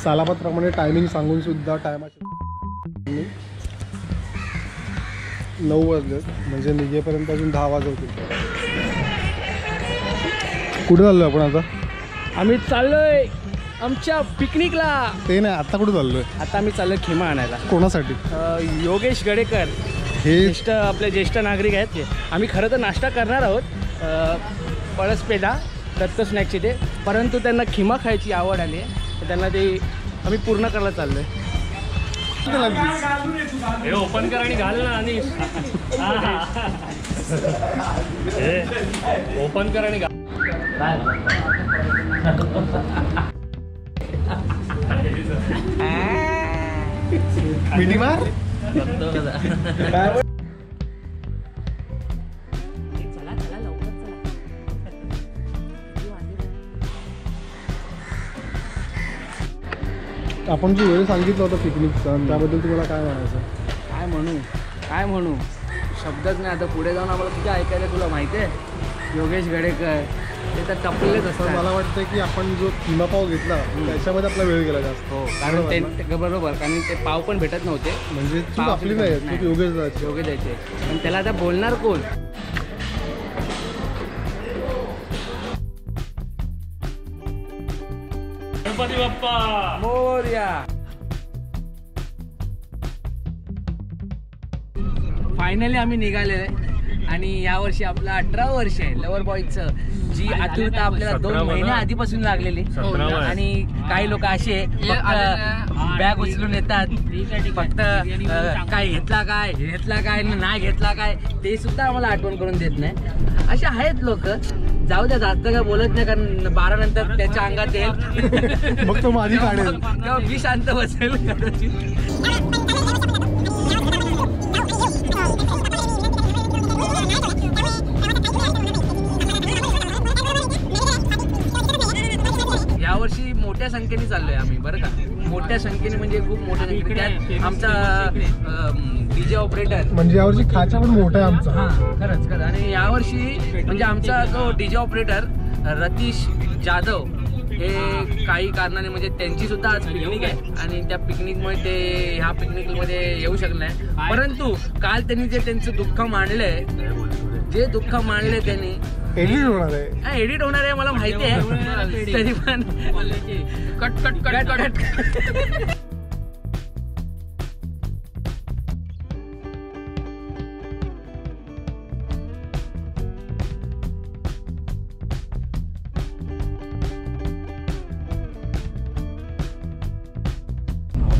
सालापत्राप्रमाणे timing सांगून सुद्धा टायमाचे 9 वाजलेत, म्हणजे निघेपर्यंत अजून 10 वाजवतील. कुठे चाललोय आपण आता? आम्ही चाललोय आमच्या पिकनिकला. ते नाही, आता कुठे चाललोय? आता आम्ही चाललोय खिमा आणायला. कोणासाठी? योगेश गडेकर हे आपले ज्येष्ठ नागरिक आहेत ते. आम्ही खरं तर नाश्ता करणार आहोत पळसपेठा दत्त स्नॅक्सचे ते, परंतु त्यांना खिमा खायची आवड आली आहे, तर त्यांना ते आम्ही पूर्ण करायला चाललोय. हे ओपन कर आणि घाल ना अनिश. ओपन कर आणि घाल. मिठी मार. आपण जो वेळ सांगितलं होतं पिकनिकचा, त्याबद्दल तुम्हाला काय म्हणायचं? काय म्हणू शब्दच नाही. आता पुढे जाऊन आम्हाला तुझं ऐकायला, तुला माहिती आहे योगेश गडेकर ते तर टपलेच असतात. मला वाटतं की आपण जो खिमा पाव घेतला त्याच्यामध्ये आपला वेळ गेला जास्त. हो, कारण ते बरोबर, कारण ते पाव पण भेटत नव्हते. म्हणजे चूक आपली नाही, चूक योगेश द्यायचे. पण त्याला आता बोलणार कोण? गणपती बाप्पा मोरया. फायनली आम्ही निघालेलो आहे आणि यावर्षी आपलं 18 वर्ष आहे लवर बॉयचं. जी आतुरता आपल्याला 2 महिन्या आधीपासून लागलेली. आणि काही लोक असे बॅग उचलून येतात, फक्त काय घेतला काय नाही घेतला काय ते सुद्धा आम्हाला आठवण करून देत नाही. असे आहेत लोक. जाऊ द्या, जास्त काय बोलत नाही, कारण 12 नंतर त्याच्या अंगात येईल मग तो माझी काढेल तेव्हा मी शांत बसेल. यावर्षी मोठ्या संख्येने चाललोय आम्ही, बरं का. मोठ्या संख्येने म्हणजे खूप मोठ्या संख्येने. आमचा डीजे ऑपरेटर म्हणजे यावर्षी खाचा पण मोठा आहे आमचा. खरंच. आणि यावर्षी म्हणजे आमचा जो डीजे ऑपरेटर रतीश जाधव हे काही कारणाने, म्हणजे त्यांची सुद्धा आज पिकनिक आहे आणि त्या पिकनिकमुळे ते ह्या पिकनिकमध्ये येऊ शकले नाही. परंतु काल त्यांनी जे त्यांचं दुःख मांडलंय, त्यांनी एडिट होणार आहे. एडिट होणार आहे मला माहिती आहे, तरी पण कट.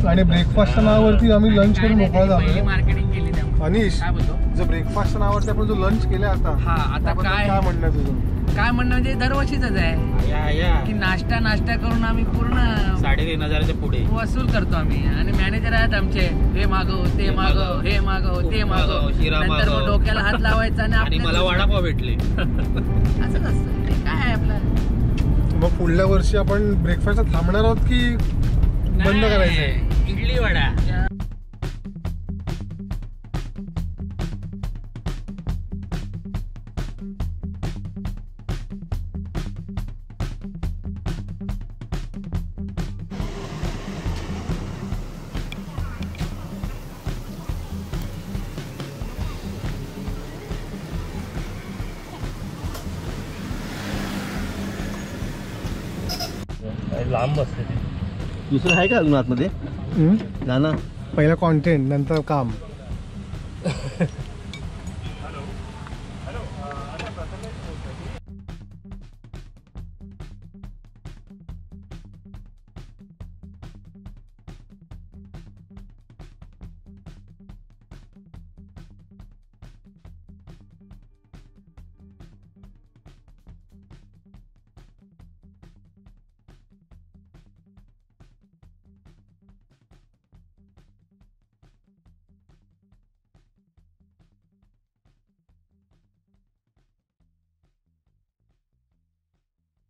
आणि ब्रेकफास्टच्या नावावरती आम्ही लंच करून मोकळा झालो. मार्केटिंग केली त्यामुळे. अनिश, काय बोलतो? जो ब्रेकफास्टच्या नावावरती आपण जो लंच केला आता काय म्हणणं तुझं? काय म्हणणं म्हणजे दरवर्षीच आहे की नाश्ता करून आम्ही पूर्ण 3,500 पुढे वसूल करतो आम्ही. आणि मॅनेजर आहेत आमचे, हे मागव ते मागव, हे मागव ते मागव, नंतर मग डोक्याला हात लावायचा आणि मला वडापाव भेटले. असंच असतं ते. काय आहे आपलं? मग पुढल्या वर्षी आपण ब्रेकफास्ट थांबणार आहोत की बंद करायचंय? इडली वडा. लांब बसते. दुसरं आहे का अजून आतमध्ये? ना पहिला कॉन्टेंट, नंतर काम.